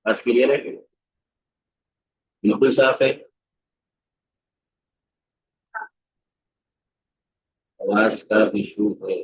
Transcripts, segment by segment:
बस क्लियर है, बिल्कुल साफ है। आवाज का इशू है।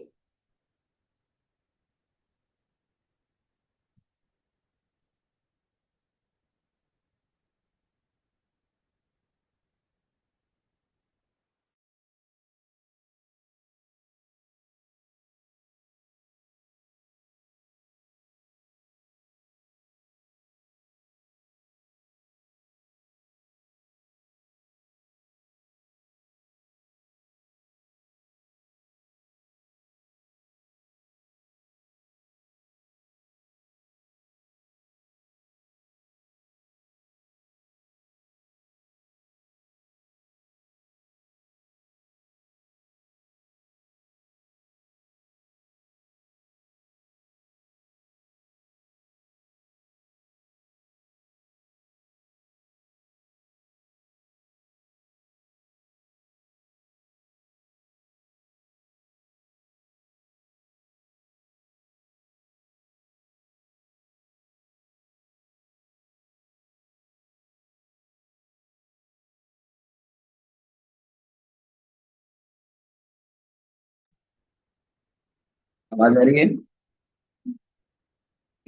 आवाज आ रही है,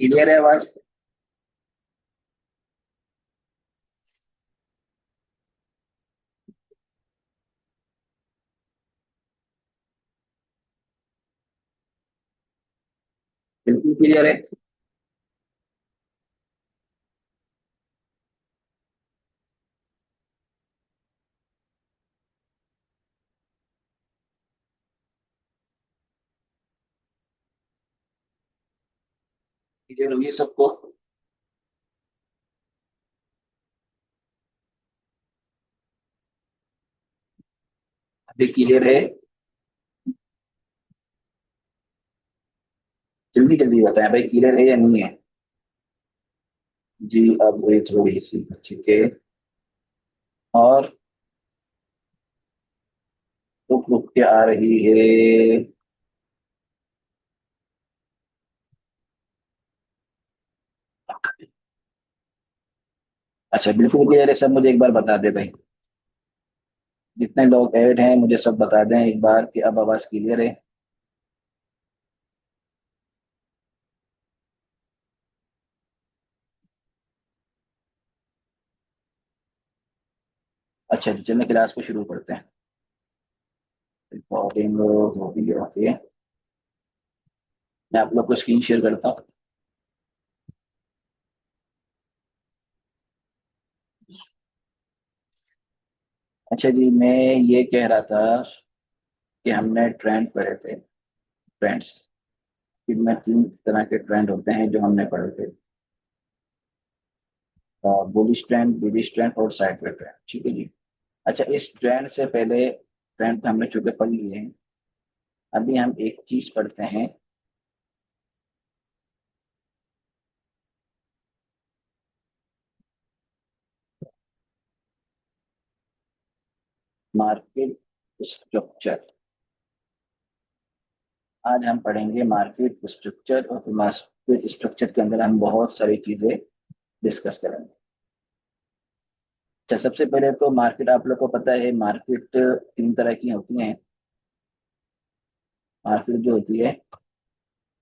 क्लियर है आवाज। बिल्कुल क्लियर है। क्लियर होगी सबको। अभी क्लियर है। जल्दी जल्दी बताएं भाई, क्लियर है या नहीं है। जी अब हुई थोड़ी सी, ठीक है। और रुक रुक के आ रही है। अच्छा बिल्कुल क्लियर है सब, मुझे एक बार बता दे भाई। जितने लोग ऐड हैं मुझे सब बता दें एक बार कि अब आवाज क्लियर है। अच्छा जी, चलिए क्लास को शुरू करते हैं। रिकॉर्डिंग हो गई है, ओके। मैं आप लोग को स्क्रीन शेयर करता हूँ। अच्छा जी, मैं ये कह रहा था कि हमने ट्रेंड पढ़े थे, ट्रेंड्स। इनमें तीन तरह के ट्रेंड होते हैं जो हमने पढ़े थे। बुलिश ट्रेंड, बेरिश ट्रेंड और साइडवेज ट्रेंड, ठीक है जी। अच्छा, इस ट्रेंड से पहले ट्रेंड तो हमने चूंकि पढ़ लिए हैं, अभी हम एक चीज पढ़ते हैं। Market structure. आज हम पढ़ेंगे मार्केट स्ट्रक्चर, और मार्केट स्ट्रक्चर के अंदर हम बहुत सारी चीजें डिस्कस करेंगे। अच्छा, सबसे पहले तो मार्केट, आप लोग को पता है मार्केट तीन तरह की होती हैं। मार्केट जो होती है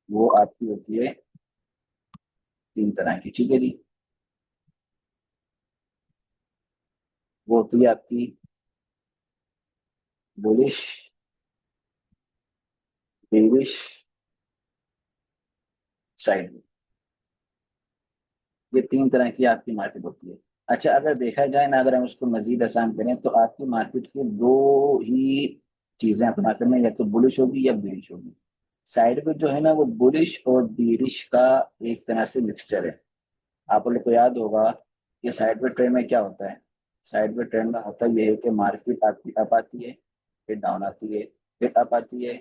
वो आपकी होती है तीन तरह की, ठीक है जी। वो होती है आपकी बुलिश, बेरिश, साइड। ये तीन तरह की आपकी मार्केट होती है। अच्छा, अगर देखा जाए ना, अगर हम उसको मजीद आसान करें तो आपकी मार्केट की दो ही चीजें आपकी मार्केट में, या तो बुलिश होगी या बेरिश होगी। साइड में जो है ना, वो बुलिश और बेरिश का एक तरह से मिक्सचर है। आप लोग को याद होगा कि साइड में ट्रेंड में क्या होता है। साइड में ट्रेंड में होता यह है कि मार्केट आपकी अप आती है, फिर डाउन आती है, फिर अप आती है,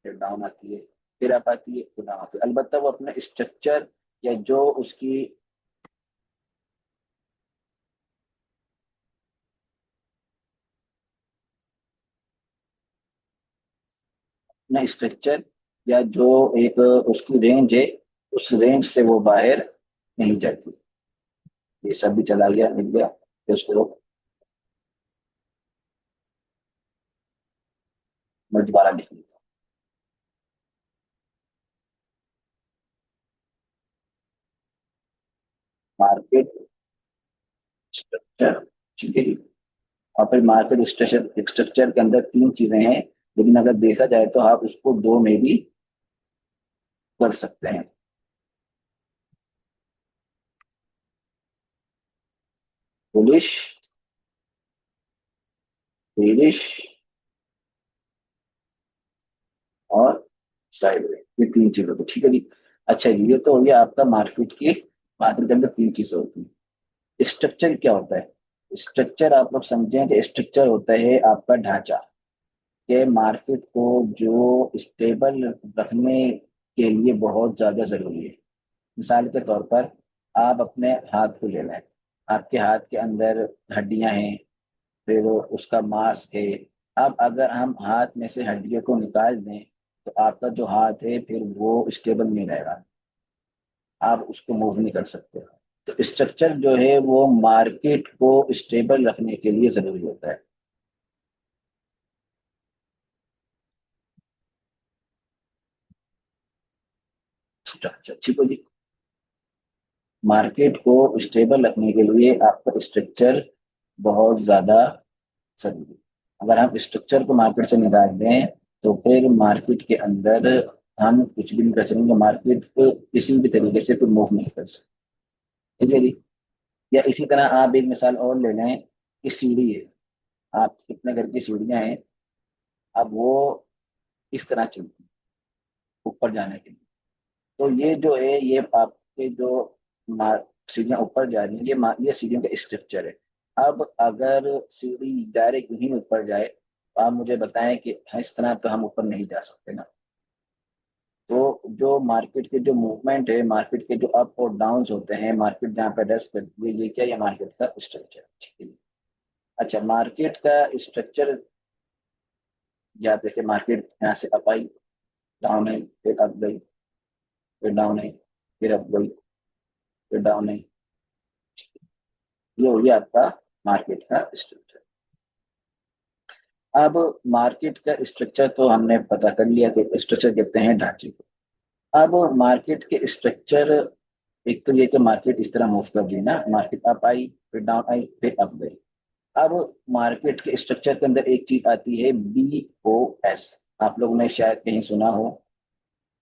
फिर डाउन आती है, फिर अप आती है, फिर डाउन आती है। अलबत्ता वो अपना स्ट्रक्चर या जो उसकी, अपना स्ट्रक्चर या जो एक उसकी रेंज है, उस रेंज से वो बाहर नहीं जाती। ये सब भी चला गया, मिल गया, फिर उसको मैं दोबारा लिख लेता हूँ। मार्केट स्ट्रक्चर, ठीक है जी। और फिर मार्केट स्ट्रक्चर स्ट्रक्चर के अंदर तीन चीजें हैं, लेकिन अगर देखा जाए तो आप उसको दो में भी कर सकते हैं। बुलिश, बेरिश और साइडवेज, ये तीन चीजों को, ठीक है जी। अच्छा जी, ये तो हो गया आपका मार्केट की। मार्केट के अंदर तीन चीजें होती हैं। स्ट्रक्चर क्या होता है? स्ट्रक्चर आप लोग समझें कि स्ट्रक्चर होता है आपका ढांचा, के मार्केट को जो स्टेबल रखने के लिए बहुत ज्यादा जरूरी है। मिसाल के तौर पर आप अपने हाथ को ले लें। आपके हाथ के अंदर हड्डियां हैं, फिर उसका मांस है। अब अगर हम हाथ में से हड्डियों को निकाल दें तो आपका जो हाथ है फिर वो स्टेबल नहीं रहेगा, आप उसको मूव नहीं कर सकते। तो स्ट्रक्चर जो है वो मार्केट को स्टेबल रखने के लिए जरूरी होता है। स्ट्रक्चर, ठीक है जी। मार्केट को स्टेबल रखने के लिए आपका स्ट्रक्चर बहुत ज्यादा जरूरी है। अगर हम स्ट्रक्चर को मार्केट से निकाल दें तो फिर मार्केट के अंदर हम कुछ भी नहीं कर सकेंगे, मार्केट को किसी भी तरीके से कोई मूव नहीं कर सकते, ठीक है जी। या इसी तरह आप एक मिसाल और ले लें कि सीढ़ी है। आप कितने घर की सीढ़ियां हैं, अब वो इस तरह चलती हैं ऊपर जाने के लिए। तो ये जो है ये आपके जो मार सीढ़ियाँ ऊपर जा रही हैं, ये सीढ़ियों का स्ट्रक्चर है। अब अगर सीढ़ी डायरेक्ट यहीं ऊपर जाए तो आप मुझे बताएं कि हाँ, इस तरह तो हम ऊपर नहीं जा सकते ना। तो जो मार्केट के जो मूवमेंट है, मार्केट के जो अप और डाउन होते हैं, मार्केट जहाँ पे रेस्ट करती है, ये क्या, ये मार्केट का स्ट्रक्चर, ठीक है। अच्छा, मार्केट का स्ट्रक्चर या देखिए, मार्केट यहाँ से अप आई, डाउन आई, फिर अप गई, फिर डाउन आई, फिर अप गई, फिर डाउन आई। ये हो गया आपका मार्केट का स्ट्रक्चर। अब मार्केट का स्ट्रक्चर तो हमने पता कर लिया कि स्ट्रक्चर कहते हैं ढांचे को। अब मार्केट के स्ट्रक्चर, एक तो ये कि मार्केट इस तरह मूव कर रही ना, मार्केट अप आई, फिर डाउन आई, फिर अप गई। अब मार्केट के स्ट्रक्चर के अंदर एक चीज आती है BOS। आप लोगों ने शायद कहीं सुना हो,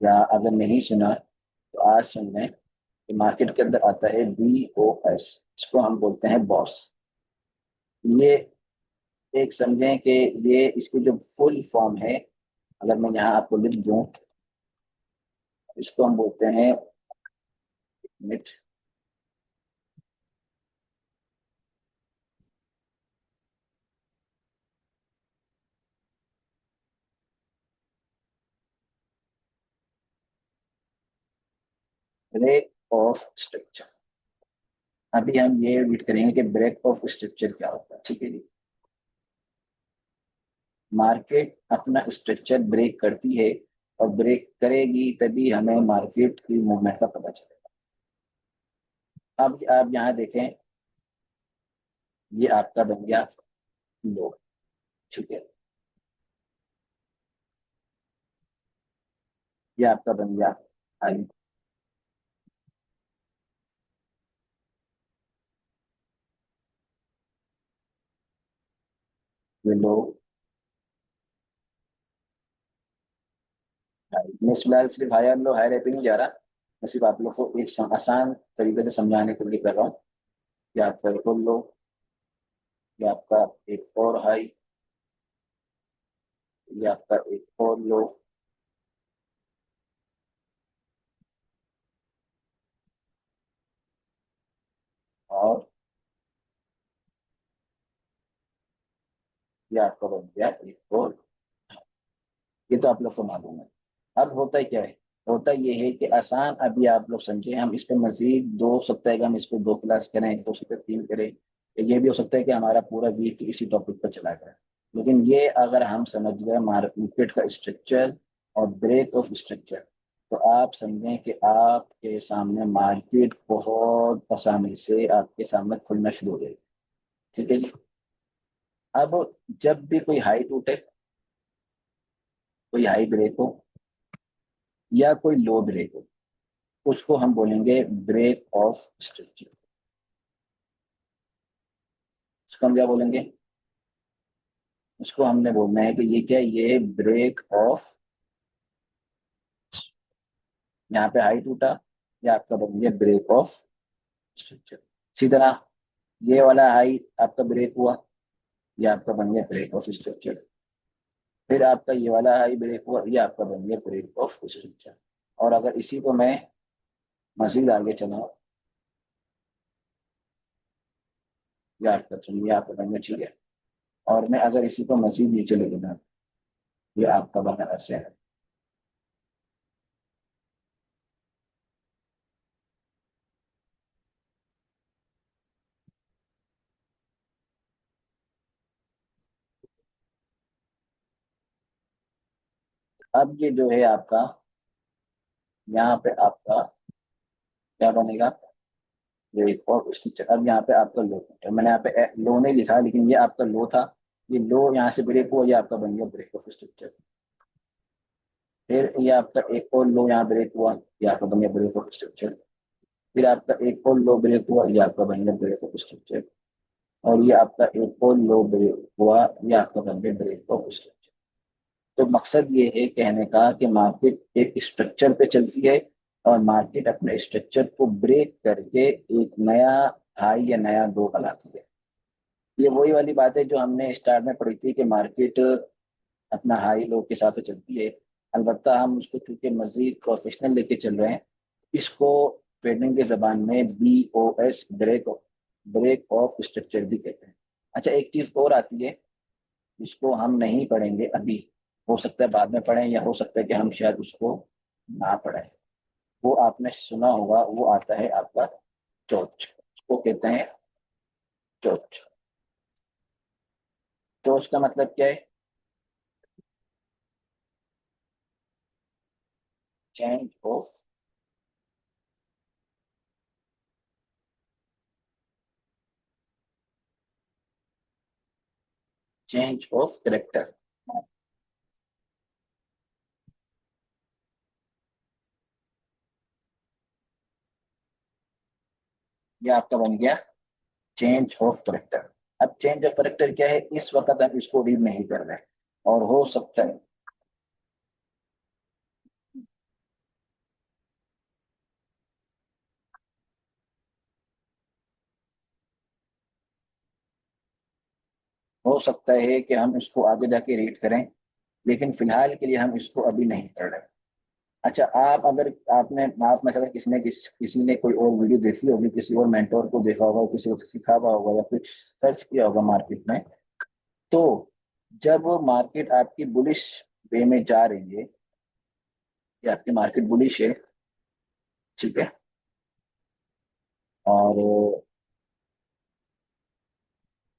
या अगर नहीं सुना तो आज सुन लें कि मार्केट के अंदर आता है BOS। इसको हम बोलते हैं बॉस। ये एक समझें कि ये इसकी जो फुल फॉर्म है, अगर मैं यहाँ आपको लिख दूं, इसको हम बोलते हैं मिट ब्रेक ऑफ स्ट्रक्चर। अभी हम ये रीड करेंगे कि ब्रेक ऑफ स्ट्रक्चर क्या होता है, ठीक है जी। मार्केट अपना स्ट्रक्चर ब्रेक करती है, और ब्रेक करेगी तभी हमें मार्केट की मूवमेंट का पता चलेगा। अब आप यहाँ देखें, ये आपका बन गया लो, ठीक है। ये आपका बन गया हाई, ये लो, हाई। मैं फिलहाल सिर्फ हाई और लो, हाई पे नहीं जा रहा। मैं सिर्फ आप लोग को एक आसान तरीके से समझाने के लिए कर रहा हूँ कि आपका एक और लो, ये आपका एक और हाई, ये आपका एक और लो, और ये आपका बन गया एक और। ये तो आप लोग को मालूम है। अब होता क्या है? होता ये है कि आसान, अभी आप लोग समझे, हम इस पे मजीद दो हो सकता है कि हम इस पे दो क्लास करें, हो सकता है तीन करें, ये भी हो सकता है कि हमारा पूरा वीक इसी टॉपिक पर चला जाए। लेकिन ये अगर हम समझ गए मार्केट का स्ट्रक्चर और ब्रेक ऑफ स्ट्रक्चर, तो आप समझें कि आपके सामने मार्केट बहुत आसानी से आपके सामने खुलना शुरू हो जाएगी। ठीक है जी। अब जब भी कोई हाई टूटे, कोई हाई ब्रेक हो या कोई लो ब्रेक हो, उसको हम बोलेंगे ब्रेक ऑफ स्ट्रक्चर। उसको हम क्या बोलेंगे? उसको हमने बोलना है कि ये क्या है, ये ब्रेक ऑफ, यहाँ पे हाई टूटा, ये आपका बन गया ब्रेक ऑफ स्ट्रक्चर। इसी तरह ये वाला हाई आपका ब्रेक हुआ, ये आपका बन गया ब्रेक ऑफ स्ट्रक्चर। फिर आपका ये वाला हाई ब्रेक हुआ, ये आपका बन गया ब्रेक ऑफ स्ट्रक्चर। और अगर इसी को मैं मजीद आगे चलाऊं, ये आपका चलिए आपका बन गया, ठीक है। और मैं अगर इसी को मजीद नीचे ले लूंगा, ये आपका बना ऐसे है। अब ये जो है आपका, यहाँ पे आपका क्या बनेगा, ब्रेक और स्ट्रक्चर। अब यहाँ पे आपका लो है, मैंने यहाँ पे लो नहीं लिखा, लेकिन ये आपका लो था, ये लो यहाँ से ब्रेक हुआ, ये आपका बन गया ब्रेक ऑफ स्ट्रक्चर। फिर ये आपका एक और लो यहाँ ब्रेक हुआ, ये आपका बन गया ब्रेक ऑफ स्ट्रक्चर। फिर आपका एक और लो ब्रेक हुआ, ये आपका बन गया ब्रेक ऑफ स्ट्रक्चर। और ये आपका एक और लो ब्रेक हुआ, ये आपका बन गया ब्रेक ऑफ स्ट्रक्चर। तो मकसद ये है कहने का कि मार्केट एक स्ट्रक्चर पे चलती है, और मार्केट अपने स्ट्रक्चर को ब्रेक करके एक नया हाई या नया लो बनाती है। ये वही वाली बात है जो हमने स्टार्ट में पढ़ी थी कि मार्केट अपना हाई लो के साथ तो चलती है। अलबत्ता हम उसको चूंकि मजीद प्रोफेशनल लेके चल रहे हैं, इसको ट्रेडिंग की जबान में BOS, ब्रेक ऑफ स्ट्रक्चर भी कहते हैं। अच्छा, एक चीज और आती है, इसको हम नहीं पढ़ेंगे अभी, हो सकता है बाद में पढ़ें, या हो सकता है कि हम शायद उसको ना पढ़ें। वो आपने सुना होगा, वो आता है आपका चोच, उसको कहते हैं चोच। चोच का मतलब क्या है? Change of, change of character. ये आपका बन गया चेंज ऑफ करेक्टर। अब चेंज ऑफ करेक्टर क्या है, इस वक्त हम इसको रीड नहीं कर रहे हैं, और हो सकता है कि हम इसको आगे जाके रीड करें, लेकिन फिलहाल के लिए हम इसको अभी नहीं पढ़ रहे। अच्छा, आप अगर आपने आप में से अगर किसी ने कोई और वीडियो देखी होगी, किसी और मेंटोर को देखा होगा, किसी को सिखा हुआ होगा, या कुछ सर्च किया होगा मार्केट में, तो जब मार्केट आपकी बुलिश वे में जा रही है, या आपकी मार्केट बुलिश है, ठीक है, और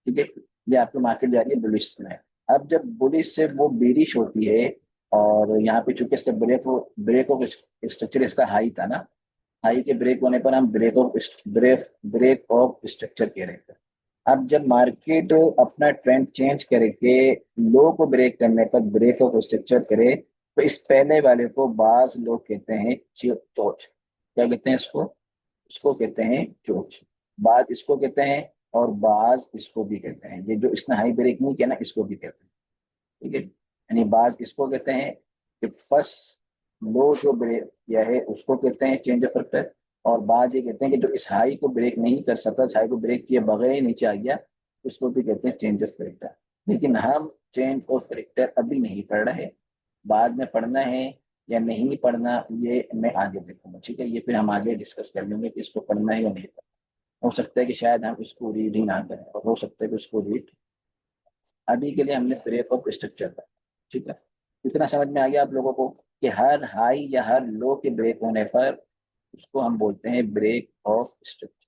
ठीक है, ये आपकी मार्केट जा रही है बुलिश में। अब जब बुलिश से वो बेरिश होती है, और यहाँ पे चूंकि इसका ब्रेक ऑफ स्ट्रक्चर इसका हाई था ना, हाई के ब्रेक होने पर हम ब्रेक ऑफ स्ट्रक्चर कह रहे थे। अब जब मार्केट अपना ट्रेंड चेंज करके लो को ब्रेक करने पर ब्रेक ऑफ स्ट्रक्चर करे, तो इस पहले वाले को बाज लोग कहते हैं चोच। क्या कहते हैं इसको? इसको कहते हैं चोच। बाज इसको कहते हैं, और बाज इसको भी कहते हैं। ये जो इसने हाई ब्रेक नहीं किया ना, इसको भी कहते हैं। ठीक है, यानी बाज इसको कहते हैं कि फर्स्ट लो जो ब्रेक किया है उसको कहते हैं चेंज ऑफ फैक्टर। और बाज ये कहते हैं कि जो इस हाई को ब्रेक नहीं कर सका, इस हाई को ब्रेक किए बगैर ही नीचे आ गया, उसको भी कहते हैं चेंज ऑफ फैक्टर। लेकिन हम चेंज ऑफ फैक्टर अभी नहीं पढ़ रहे, बाद में पढ़ना है या नहीं पढ़ना, ये मैं आगे देखूंगा। ठीक है, ये फिर हम आगे डिस्कस कर लेंगे कि इसको पढ़ना है या नहीं पढ़ना। हो सकता है कि शायद हम इसको रीड ही ना करें, और हो सकता है कि उसको रीड, अभी के लिए हमने ब्रेक ऑफ स्ट्रक्चर का, ठीक है। इतना समझ में आ गया आप लोगों को कि हर हाई या हर लो के ब्रेक होने पर उसको हम बोलते हैं ब्रेक ऑफ स्ट्रक्चर।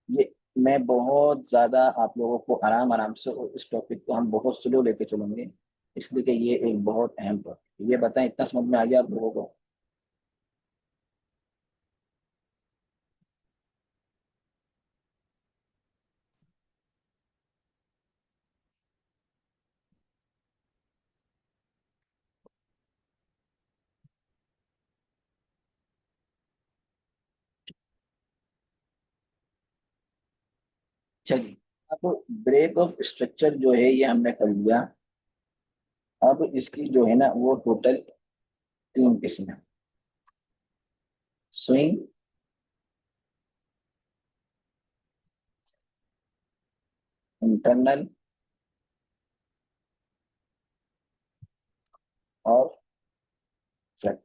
ये मैं बहुत ज्यादा आप लोगों को आराम आराम से, और इस टॉपिक को हम बहुत स्लो लेके चलेंगे, इसलिए कि ये एक बहुत अहम टॉपिक ये बताएं, इतना समझ में आ गया आप लोगों को? चलिए, अब ब्रेक ऑफ स्ट्रक्चर जो है ये हमने कर लिया। अब इसकी जो है ना वो टोटल तीन किस्में: स्विंग, इंटरनल और फ्लैट।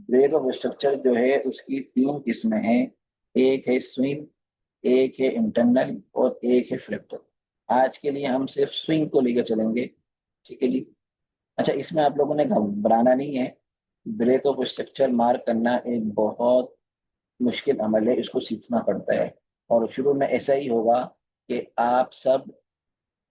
ब्रेक ऑफ स्ट्रक्चर जो है उसकी तीन किस्में हैं। एक है स्विंग, एक है इंटरनल और एक है फ्लेक्टर। आज के लिए हम सिर्फ स्विंग को लेकर चलेंगे, ठीक है जी। अच्छा, इसमें आप लोगों ने घबराना नहीं है। ब्रेक ऑफ स्ट्रक्चर मार्क करना एक बहुत मुश्किल अमल है, इसको सीखना पड़ता है। और शुरू में ऐसा ही होगा कि आप सब,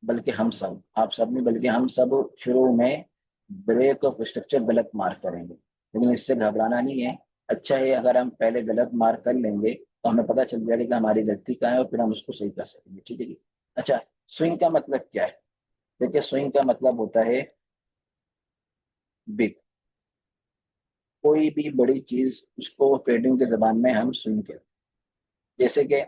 बल्कि हम सब, आप सब नहीं बल्कि हम सब शुरू में ब्रेक ऑफ स्ट्रक्चर गलत मार्क करेंगे, लेकिन इससे घबराना नहीं है। अच्छा है अगर हम पहले गलत मार्क कर लेंगे तो हमें पता चल जाएगा कि हमारी गलती कहाँ है और फिर हम उसको सही कर सकेंगे, ठीक है जी। अच्छा, स्विंग का मतलब क्या है? देखिए, स्विंग का मतलब होता है बिग। कोई भी बड़ी चीज, उसको ट्रेडिंग के जबान में हम स्विंग कहते हैं। जैसे कि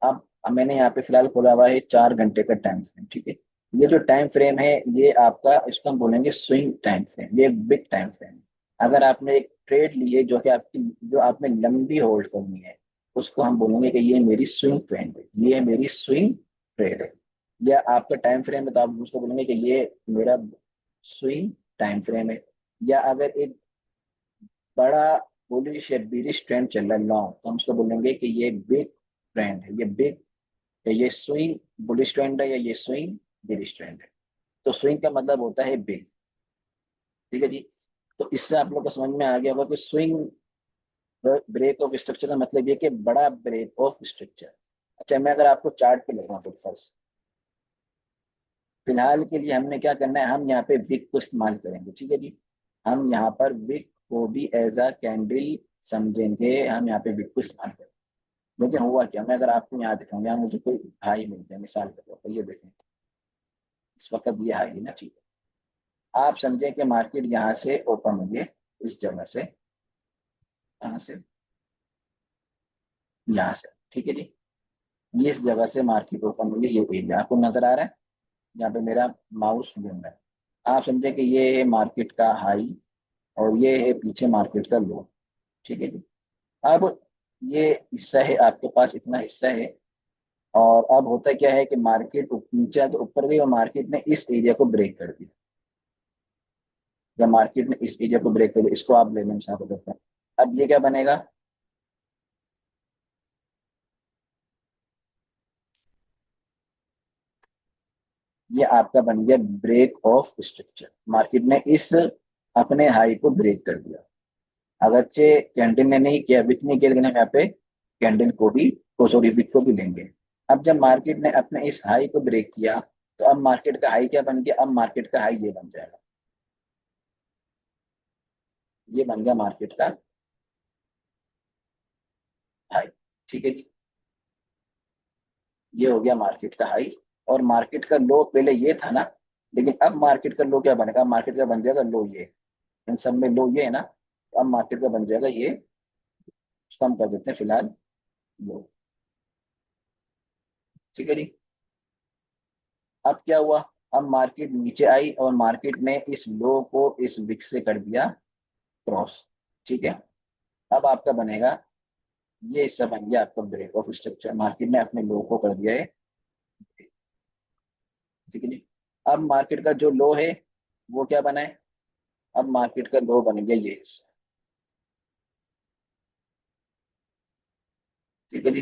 अब मैंने यहाँ पे फिलहाल खोला हुआ है 4 घंटे का टाइम फ्रेम, ठीक है। ये जो टाइम फ्रेम है ये आपका, इसको हम बोलेंगे स्विंग टाइम फ्रेम, ये एक बिग टाइम फ्रेम है। अगर आपने एक ट्रेड ली है जो कि आपकी, जो आपने लंबी होल्ड करनी है, उसको हम बोलेंगे कि ये मेरी स्विंग ट्रेड है, ये मेरी स्विंग ट्रेड है। या आपका टाइम फ्रेम है तो आप उसको बोलेंगे कि ये मेरा स्विंग टाइम फ्रेम है। या अगर एक बड़ा बुलिश या बीरिश ट्रेंड चल रहा है लॉन्ग, तो हम उसको बोलेंगे कि ये बिग ट्रेंड है, ये बिग, या ये स्विंग बुलिश ट्रेंड है, या ये स्विंग बेरिश ट्रेंड है। तो स्विंग का मतलब होता है बिग, ठीक है जी। तो इससे आप लोग को समझ में आ गया होगा कि स्विंग ब्रेक ऑफ स्ट्रक्चर का मतलब ये कि बड़ा ब्रेक ऑफ स्ट्रक्चर। अच्छा, मैं अगर आपको चार्ट पे लगाऊं तो फर्स्ट, फिलहाल के लिए हमने क्या करना है, हम यहाँ पे विक को इस्तेमाल करेंगे, ठीक है जी। हम यहाँ पर विक को भी एज अ कैंडल समझेंगे, हम यहाँ पे विक को इस्तेमाल करेंगे। लेकिन हुआ क्या, मैं अगर आपको यहाँ दिखाऊंगा, यहाँ मुझे कोई हाई मिलते हैं मिसाल के तौर पर, ये देखें, इस वक्त ये हाई है ना, ठीक है। आप समझें कि मार्केट यहाँ से ओपन हुई है, इस जगह से, यहाँ से, यहाँ से, ठीक है जी। ये इस जगह से मार्केट ओपन हुई है, ये एरिया आपको नजर आ रहा है, यहाँ पे मेरा माउस घूम रहा है। आप समझे कि ये है मार्केट का हाई और ये है पीछे मार्केट का लो, ठीक है जी। अब ये हिस्सा है आपके पास, इतना हिस्सा है। और अब होता क्या है कि मार्केट नीचे आके ऊपर गई और मार्केट ने इस एरिया को ब्रेक कर दिया, या मार्केट ने इस एरिया को ब्रेक कर दिया, इसको आप लेने में साथ करते हैं। अब ये क्या बनेगा, ये आपका बन गया ब्रेक ऑफ स्ट्रक्चर। मार्केट ने इस अपने हाई को ब्रेक कर दिया। अगरचे कैंडल ने नहीं किया, विक नहीं किया, लेकिन हम यहाँ पे कैंडल को भी, तो सॉरी विक को भी लेंगे। अब जब मार्केट ने अपने इस हाई को ब्रेक किया, तो अब मार्केट का हाई क्या बन गया, अब मार्केट का हाई ये बन जाएगा, ये बन गया मार्केट का हाई, ठीक है जी। ये हो गया मार्केट का हाई। और मार्केट का लो पहले ये था ना, लेकिन अब मार्केट का लो क्या बनेगा, मार्केट का बन जाएगा लो ये। इन सब में लो ये है ना, तो अब मार्केट का बन जाएगा ये, उसको हम कर देते हैं फिलहाल लो, ठीक है जी। अब क्या हुआ, अब मार्केट नीचे आई और मार्केट ने इस लो को इस विक से कर दिया क्रॉस, ठीक है। अब आपका बनेगा, ये हिस्सा बन गया आपका ब्रेक ऑफ स्ट्रक्चर, मार्केट ने अपने लो को कर दिया है, ठीक है जी। अब मार्केट का जो लो है वो क्या बना है, अब मार्केट का लो बन गया ये हिस्सा, ठीक है जी।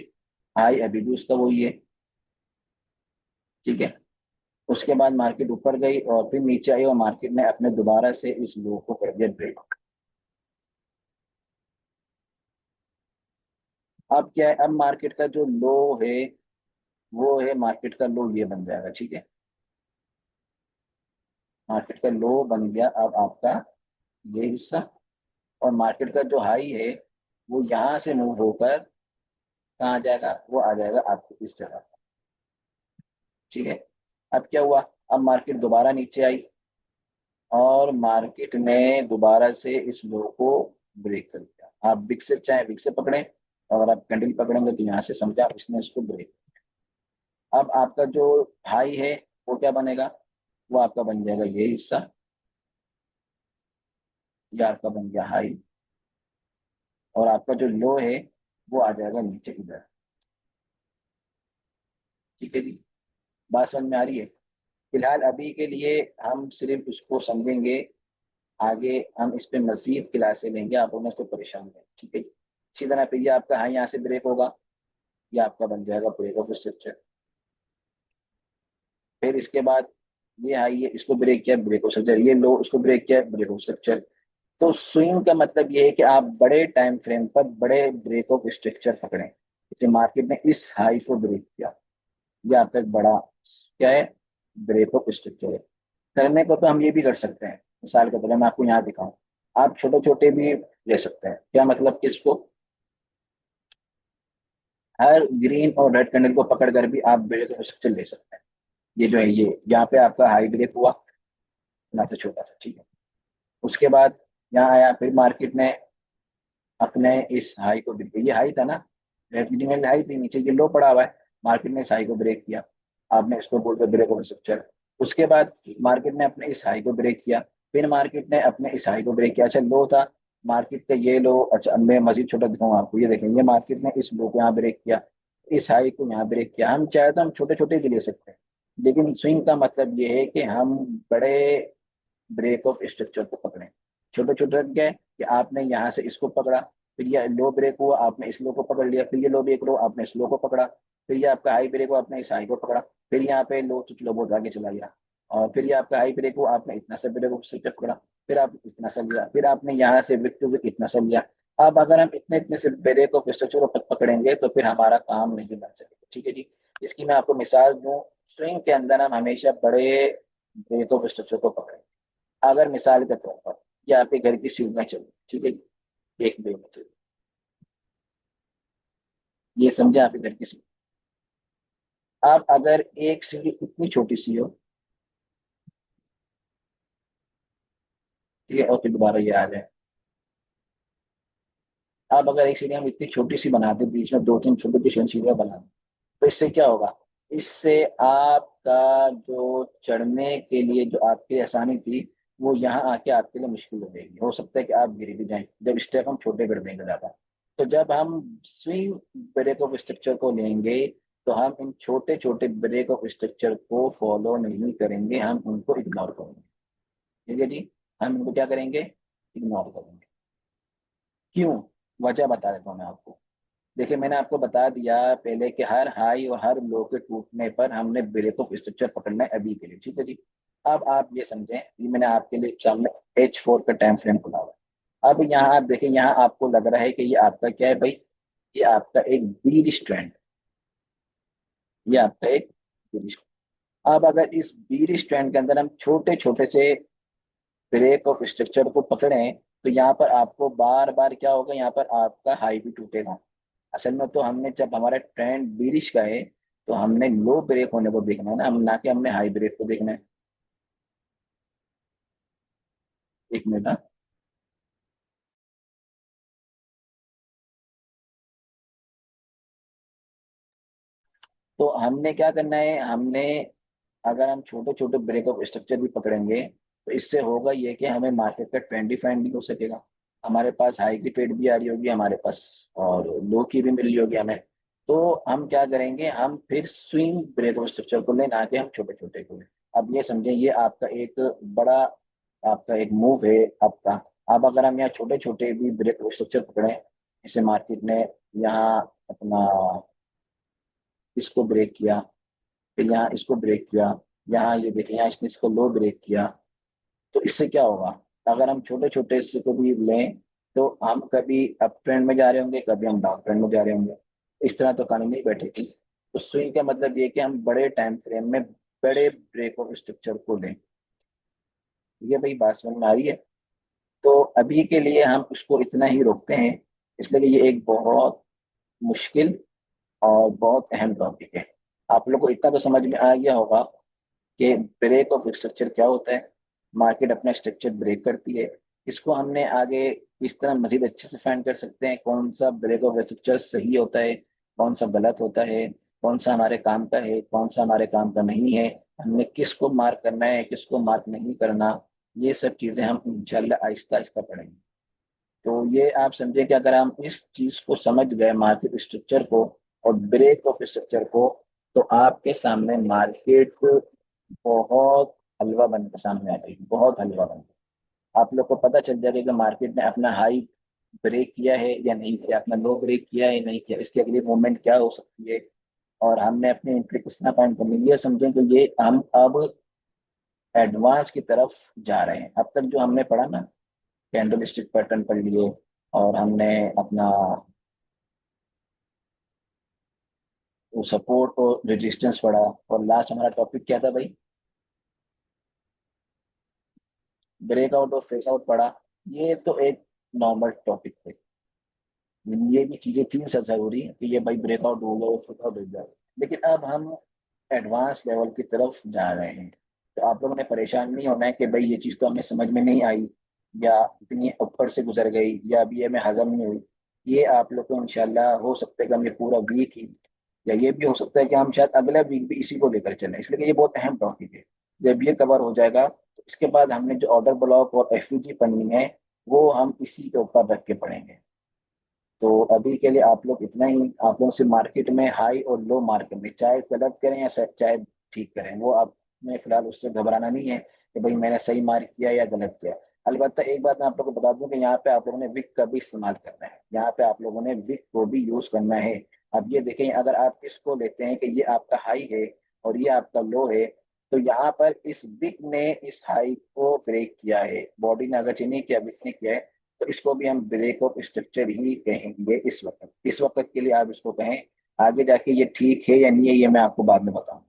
हाई अभी भी उसका वही है, ठीक है। उसके बाद मार्केट ऊपर गई और फिर नीचे आई और मार्केट ने अपने दोबारा से इस लो को कर दिया ब्रेक। अब क्या है, अब मार्केट का जो लो है वो है, मार्केट का लो ये बन जाएगा, ठीक है। मार्केट का लो बन गया अब आपका ये हिस्सा, और मार्केट का जो हाई है वो यहाँ से मूव होकर कहाँ आ जाएगा, वो आ जाएगा आपको इस जगह। ठीक है। अब क्या हुआ, अब मार्केट दोबारा नीचे आई और मार्केट ने दोबारा से इस लो को ब्रेक कर दिया। आप विक से चाहे विक से पकड़ें, और आप कैंडल पकड़ेंगे तो यहाँ से समझा उसने इसको ब्रेक। अब आपका जो हाई है वो क्या बनेगा, वो आपका बन जाएगा ये हिस्सा, ये आपका बन गया हाई, और आपका जो लो है वो आ जाएगा नीचे इधर। ठीक है जी, बात समझ में आ रही है। फिलहाल अभी के लिए हम सिर्फ उसको समझेंगे, आगे हम इस पे मजीद क्लासे लेंगे, आप लोग इसको परेशान नहीं। ठीक है जी। इसी तरह पे ये आपका हाई यहाँ से ब्रेक होगा, ये आपका बन जाएगा ब्रेक ऑफ स्ट्रक्चर। फिर इसके बाद ये हाई है, इसको ब्रेक किया ब्रेक ऑफ स्ट्रक्चर, ये लो उसको ब्रेक किया ब्रेक ऑफ स्ट्रक्चर। तो स्विंग का मतलब ये है कि आप बड़े टाइम फ्रेम पर बड़े ब्रेक ऑफ स्ट्रक्चर पकड़ें। जैसे मार्केट ने इस हाई को ब्रेक किया, ये आपका एक बड़ा क्या है, ब्रेक ऑफ स्ट्रक्चर है। करने को तो हम ये भी कर सकते हैं, मिसाल के तौर पर मैं आपको यहाँ दिखाऊं, आप छोटे छोटे भी ले सकते हैं। क्या मतलब, किसको, हर ग्रीन और रेड कैंडल को पकड़ कर भी आप ब्रेक ऑफ स्ट्रक्चर ले सकते हैं। ये जो है ये यहाँ पे आपका हाई ब्रेक हुआ ना, तो छोटा सा, ठीक है। उसके बाद यहाँ आया, फिर मार्केट ने अपने इस हाई को ब्रेक, ये हाई था ना, रेड ग्रीन हाई थी, नीचे ये लो पड़ा हुआ है, मार्केट ने इस हाई को ब्रेक किया, आपने इसको बोलते ब्रेक ऑफ स्ट्रक्चर। उसके बाद मार्केट ने अपने इस हाई को ब्रेक किया, फिर मार्केट ने अपने इस हाई को ब्रेक किया। अच्छा लो था मार्केट का ये लो, अच्छा अब मैं मजीद छोटा दिखाऊँ आपको, ये देखें ये मार्केट ने इस लो को यहाँ ब्रेक किया, इस हाई को यहाँ ब्रेक किया। हम चाहे तो हम छोटे छोटे भी ले सकते हैं, लेकिन स्विंग का मतलब ये है कि हम बड़े ब्रेक ऑफ स्ट्रक्चर को पकड़ें। छोटे छोटे क्या, कि आपने यहाँ से इसको पकड़ा, फिर ये लो ब्रेक हुआ आपने इस लो को पकड़ लिया, फिर ये लो ब्रेक लो आपने इस लो को पकड़ा, फिर ये आपका हाई ब्रेक हुआ आपने इस हाई को पकड़ा, फिर यहाँ पे लो तो चलो बहुत आगे चला गया, और फिर ये आपका हाई ब्रेक हुआ आपने इतना सा ब्रेक से पकड़ा, फिर आप इतना सा लिया, फिर आपने यहाँ से विक टू विक इतना सा लिया। अब अगर हम इतने इतने से ब्रेक ऑफ स्ट्रक्चर को पकड़ेंगे तो फिर हमारा काम नहीं बन सकेगा। ठीक है जी। इसकी मैं आपको मिसाल दूं, स्विंग के अंदर हम हमेशा बड़े ब्रेक ऑफ स्ट्रक्चर को पकड़ेंगे। अगर मिसाल के तौर पर ये आपके घर की सीढ़ियां चल रही, ठीक है, एक बे में चल रही, ये समझे आपके घर की सीढ़ी। आप अगर एक सीढ़ी इतनी छोटी सी हो, ठीक है, और फिर दोबारा ये आ जाए, आप अगर एक सीढ़ी हम इतनी छोटी सी बना दें, बीच में दो तीन छोटी छोटी सीढ़ियां बना दें, तो इससे क्या होगा, इससे आपका जो चढ़ने के लिए जो आपकी आसानी थी वो यहाँ आके आपके लिए मुश्किल हो जाएगी, हो सकता है कि आप गिर भी जाएं जब स्टेप हम छोटे कर देंगे ज्यादा। तो जब हम स्विंग ब्रेक ऑफ स्ट्रक्चर को लेंगे तो हम इन छोटे छोटे ब्रेक ऑफ स्ट्रक्चर को फॉलो नहीं करेंगे, हम उनको इग्नोर करेंगे। ठीक है जी, हम इनको क्या करेंगे, इग्नोर करेंगे। क्यों, वजह बता देता हूँ मैं आपको। देखिए मैंने आपको बता दिया पहले कि हर हाई और हर लो के टूटने पर हमने ब्रेक ऑफ स्ट्रक्चर पकड़ना है अभी के लिए। ठीक है जी। अब आप ये समझें, ये मैंने आपके लिए सामने H4 का टाइम फ्रेम खुला हुआ है। अब यहाँ आप देखें, यहाँ आपको लग रहा है कि ये आपका क्या है भाई, ये आपका एक बीड स्ट्रैंड, ये आपका एक बीड स्ट्रैंड। अब अगर इस बीड स्ट्रैंड के अंदर हम छोटे छोटे से ब्रेक ऑफ स्ट्रक्चर को पकड़ें तो यहाँ पर आपको बार बार क्या होगा, यहाँ पर आपका हाई भी टूटेगा। असल में तो हमने जब हमारा ट्रेंड बीरिश का है तो हमने लो ब्रेक होने को देखना है ना, हम ना कि हमने हाई ब्रेक को देखना है। एक मिनट हाँ। तो हमने क्या करना है, हमने अगर हम छोटे छोटे ब्रेक ऑफ स्ट्रक्चर भी पकड़ेंगे तो इससे होगा ये कि हमें मार्केट का ट्रेंड डिफाइन भी हो सकेगा, हमारे पास हाई की ट्रेड भी आ रही होगी हमारे पास, और लो की भी मिल रही होगी हमें। तो हम क्या करेंगे, हम फिर स्विंग ब्रेक ऑफ स्ट्रक्चर को लें ना कि हम छोटे छोटे को लें। अब ये समझें, ये आपका एक बड़ा आपका एक मूव है आपका। अब अगर हम यहाँ छोटे छोटे भी ब्रेक ऑफ स्ट्रक्चर पकड़ें, जैसे मार्केट ने यहाँ अपना इसको ब्रेक किया, फिर यहाँ इसको ब्रेक किया, यहाँ ये देखिए यहाँ इसने इसको लो ब्रेक किया, तो इससे क्या होगा, अगर हम छोटे छोटे इससे को भी लें तो हम कभी अप ट्रेंड में जा रहे होंगे कभी हम डाउन ट्रेंड में जा रहे होंगे, इस तरह तो कहानी नहीं बैठेगी। तो स्विंग का मतलब ये कि हम बड़े टाइम फ्रेम में बड़े ब्रेक ऑफ स्ट्रक्चर को लें। ये भाई बात समझ में आ रही है। तो अभी के लिए हम इसको इतना ही रोकते हैं, इसलिए कि ये एक बहुत मुश्किल और बहुत अहम टॉपिक है। आप लोग को इतना तो समझ में आ गया होगा कि ब्रेक ऑफ स्ट्रक्चर क्या होता है, मार्केट अपना स्ट्रक्चर ब्रेक करती है। इसको हमने आगे इस तरह मजीद अच्छे से फाइंड कर सकते हैं, कौन सा ब्रेक ऑफ स्ट्रक्चर सही होता है, कौन सा गलत होता है, कौन सा हमारे काम का है, कौन सा हमारे काम का नहीं है, हमने किसको मार्क करना है, किसको मार्क नहीं करना। ये सब चीजें हम इंशाल्लाह आहिस्ता आहिस्ता पढ़ेंगे। तो ये आप समझे कि अगर हम इस चीज को समझ गए, मार्केट स्ट्रक्चर को और ब्रेक ऑफ स्ट्रक्चर को, तो आपके सामने मार्केट बहुत हलवा बन के सामने आ जाएगी, बहुत हलवा बन के। आप लोग को पता चल जाएगा कि मार्केट ने अपना हाई ब्रेक किया है या नहीं किया, अपना लो ब्रेक किया है या नहीं किया, इसकी अगली मूवमेंट क्या हो सकती है, और हमने अपनी एंट्री किस तरह फाइंड करनी है। ये समझें कि ये हम अब एडवांस की तरफ जा रहे हैं। अब तक जो हमने पढ़ा ना, कैंडल स्टिक पैटर्न पढ़ लिए, और हमने अपना वो सपोर्ट और रेजिस्टेंस पढ़ा, और लास्ट हमारा टॉपिक क्या था भाई, ब्रेकआउट और फेक आउट पढ़ा। ये तो एक नॉर्मल टॉपिक थे, ये भी चीजें थी सब जरूरी कि ये भाई ब्रेकआउट हो गया, फेक आउट हो गया। लेकिन अब हम एडवांस लेवल की तरफ जा रहे हैं। तो आप लोगों ने परेशान नहीं होना है कि भाई ये चीज़ तो हमें समझ में नहीं आई, या इतनी ऊपर से गुजर गई, या अभी हमें हजम नहीं हुई। ये आप लोग को इंशाल्लाह हो सकता है कि हम ये पूरा वीक ही, या ये भी हो सकता है कि हम शायद अगला वीक भी इसी को लेकर चलें, इसलिए कि ये बहुत अहम टॉपिक है। जब ये कवर हो जाएगा तो इसके बाद हमने जो ऑर्डर ब्लॉक और एफयूजी पढ़नी है, वो हम इसी के ऊपर रख के पढ़ेंगे। तो अभी के लिए आप लोग इतना ही, आप लोग से मार्केट में हाई और लो मार्केट में चाहे गलत करें या चाहे ठीक करें, वो आप में फिलहाल उससे घबराना नहीं है कि भाई मैंने सही मार्क किया या गलत किया। अलबत्ता एक बात मैं आप लोगों को बता दूं कि यहाँ पे आप लोगों ने विक का भी इस्तेमाल करना है, यहाँ पे आप लोगों ने विक को भी यूज करना है। अब ये देखें, अगर आप इसको लेते हैं कि ये आपका हाई है और ये आपका लो है, तो यहाँ पर इस विक ने इस हाई को ब्रेक किया है, बॉडी ने अगर नहीं किया, विक ने किया है, तो इसको भी हम ब्रेक ऑफ स्ट्रक्चर ही कहेंगे इस वक्त। इस वक्त के लिए आप इसको कहें, आगे जाके ये ठीक है या नहीं है ये मैं आपको बाद में बताऊंगा।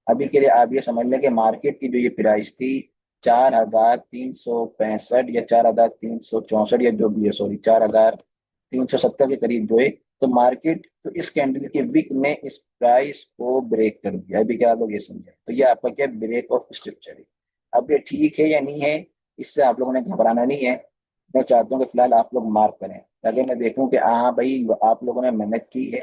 अभी के लिए आप ये समझ लें कि मार्केट की जो ये प्राइस थी 4,365 या 4,364 या जो भी है, सॉरी 4,370 के करीब जो है, तो मार्केट तो इस कैंडल के विक ने इस प्राइस को ब्रेक कर दिया। अभी क्या लोग ये समझे, तो ये आपका क्या ब्रेक ऑफ स्ट्रक्चर है। अब ये ठीक है या नहीं है, इससे आप लोगों ने घबराना नहीं है। मैं चाहता हूँ कि फिलहाल आप लोग मार्क करें, ताकि मैं देखूं कि हाँ भाई आप लोगों ने मेहनत की है।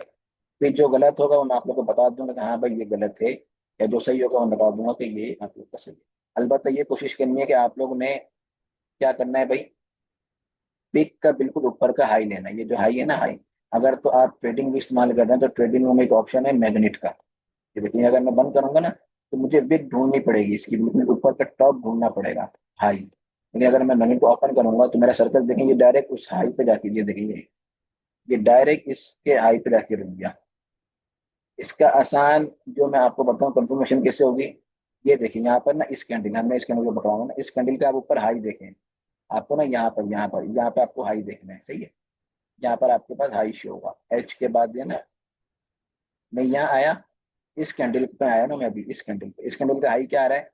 फिर जो गलत होगा वो मैं आप लोग को बता दूंगा कि हाँ भाई ये गलत है, या जो सही होगा वो बता दूंगा कि ये आप लोग का सही है। अलबत्ता ये कोशिश करनी है कि आप लोगों ने क्या करना है भाई, पिक का बिल्कुल ऊपर का हाई लेना है। ये जो हाई है ना, हाई, अगर तो आप ट्रेडिंग भी इस्तेमाल कर रहे हैं तो ट्रेडिंग में एक ऑप्शन है मैग्नेट का। ये देखिए, अगर मैं बंद करूंगा ना, तो मुझे विक ढूंढनी पड़ेगी, इसकी बिल्कुल ऊपर का टॉप ढूंढना पड़ेगा, हाई। लेकिन अगर मैं मैग्नेट को ओपन करूंगा तो मेरा सर्कल देखेंगे डायरेक्ट उस हाई पे जाके, ये देखेंगे ये डायरेक्ट इसके हाई पे जाके रुक गया। इसका आसान जो मैं आपको बताऊं कंफर्मेशन कैसे होगी, ये देखिए यहाँ पर ना, इस कैंडल, हमने इस कैंडल को पकड़ाऊंगा ना, इस कैंडल का आप ऊपर हाई देखें। आपको ना यहाँ पे आपको हाई देखना है, सही है। यहाँ पर आपके पास हाई शो होगा, एच के बाद ये ना, मैं यहाँ आया, इस कैंडल पे आया ना, मैं अभी इस कैंडल पे, इस कैंडल का हाई क्या आ रहा है,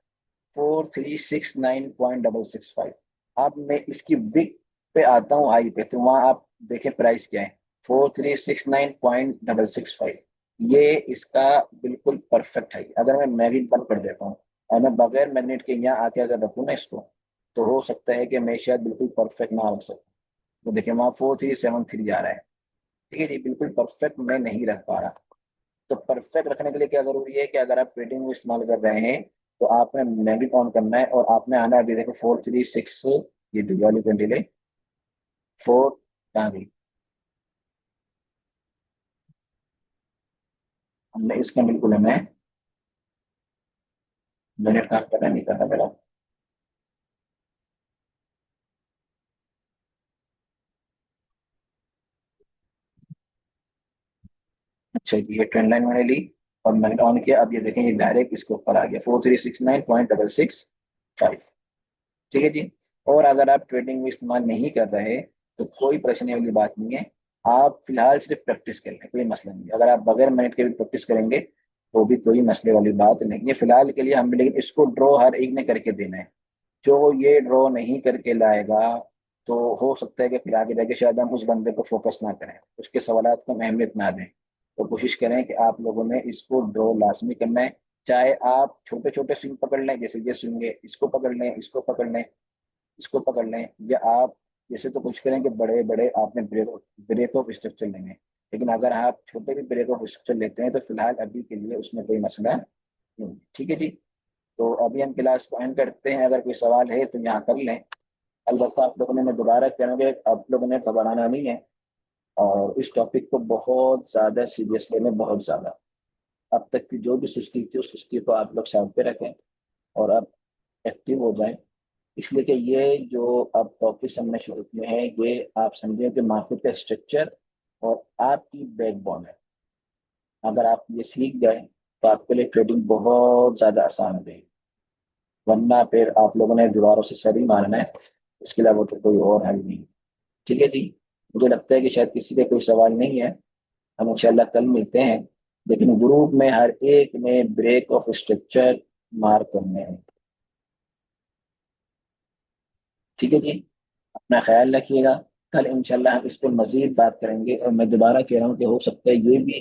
4,369.665। अब मैं इसकी विक पे आता हूँ, हाई पे, तो वहां आप देखें प्राइस क्या है, 4,369.665। ये इसका बिल्कुल परफेक्ट है। अगर मैं मैग्नेट बंद कर देता हूँ और मैं बगैर मैग्नेट के यहाँ आके अगर रखूँ ना इसको, तो हो सकता है कि मैं शायद बिल्कुल परफेक्ट ना रख सकूँ। तो देखिए वहाँ 4,373 आ रहा है, ठीक है जी, बिल्कुल परफेक्ट मैं नहीं रख पा रहा। तो परफेक्ट रखने के लिए क्या जरूरी है कि अगर आप ट्रेडिंग में इस्तेमाल कर रहे हैं, तो आपने मैग्नेट ऑन करना है, और आपने आना है, अभी देखो 436, ये वाली कैंडल है, फोर, कहाँ गई, हमने इस कैंडल को लेना है। मैग्नेट काम करना नहीं करना मेरा, अच्छा जी, ये ट्रेंड लाइन मैंने ली और मैग्नेट ऑन किया। अब ये देखें, ये डायरेक्ट इसके ऊपर आ गया, 4,369.665। ठीक है जी। और अगर आप ट्रेडिंग में इस्तेमाल नहीं कर रहे, तो कोई परेशानी वाली बात नहीं है। आप फिलहाल सिर्फ प्रैक्टिस कर लें, कोई मसला नहीं है। अगर आप बगैर मिनट के भी प्रैक्टिस करेंगे तो भी कोई मसले वाली बात नहीं है फिलहाल के लिए। हम लेकिन इसको ड्रॉ हर एक ने करके देना है, जो ये ड्रॉ नहीं करके लाएगा तो हो सकता है कि फिर आगे जाके शायद हम उस बंदे को फोकस ना करें, उसके सवालात को हम अहमियत ना दें। तो कोशिश करें कि आप लोगों ने इसको ड्रॉ लाजमी करना है। चाहे आप छोटे छोटे स्विंग पकड़ लें, जैसे ये स्विंग है, इसको पकड़ लें, इसको पकड़ लें, इसको पकड़ लें, या आप जैसे तो कोशिश करें कि बड़े बड़े आपने ब्रेक ब्रेक ऑफ स्ट्रक्चर लेंगे। लेकिन अगर आप छोटे भी ब्रेक ऑफ स्ट्रक्चर लेते हैं तो फिलहाल अभी के लिए उसमें कोई मसला नहीं। ठीक है जी। तो अभी हम क्लास को एंड करते हैं, अगर कोई सवाल है तो यहाँ कर लें। अलबत्ता आप लोगों ने, मैं दोबारा करूँगा, आप लोगों ने घबराना नहीं है, और इस टॉपिक को बहुत ज़्यादा सीरियस लेने, बहुत ज़्यादा। अब तक की जो भी सुस्ती थी उस सुस्ती को आप लोग साइड पे रखें और अब एक्टिव हो जाएं। इसलिए कि ये जो अब टॉपिक हमने शुरू किए हैं, ये आप समझें कि मार्केट का स्ट्रक्चर और आपकी बैकबोन है। अगर आप ये सीख गए तो आपके लिए ट्रेडिंग बहुत ज़्यादा आसान हो जाएगी, वरना फिर आप लोगों ने दीवारों से सर ही मारना है, इसके अलावा तो कोई और हल नहीं। ठीक है जी। मुझे लगता है कि शायद किसी के कोई सवाल नहीं है। हम इंशाल्लाह कल मिलते हैं, लेकिन ग्रुप में हर एक में ब्रेक ऑफ स्ट्रक्चर मार्क करने हैं। ठीक है जी। अपना ख्याल रखिएगा। कल इंशाल्लाह हम इस पर मजीद बात करेंगे, और मैं दोबारा कह रहा हूँ कि हो सकता है ये भी,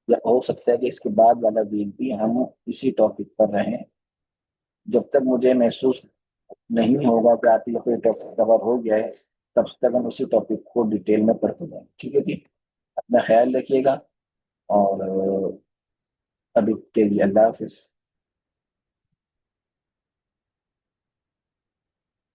या हो सकता है कि इसके बाद वाला वीक भी हम इसी टॉपिक पर रहें, जब तक मुझे महसूस नहीं होगा कि आपके लिए कोई टॉपिक कवर हो गया है, तब तक हम उसी टॉपिक को डिटेल में पढ़ते जाएंगे। ठीक है जी। अपना ख्याल रखिएगा, और अभी के लिए अल्लाह हाफिज।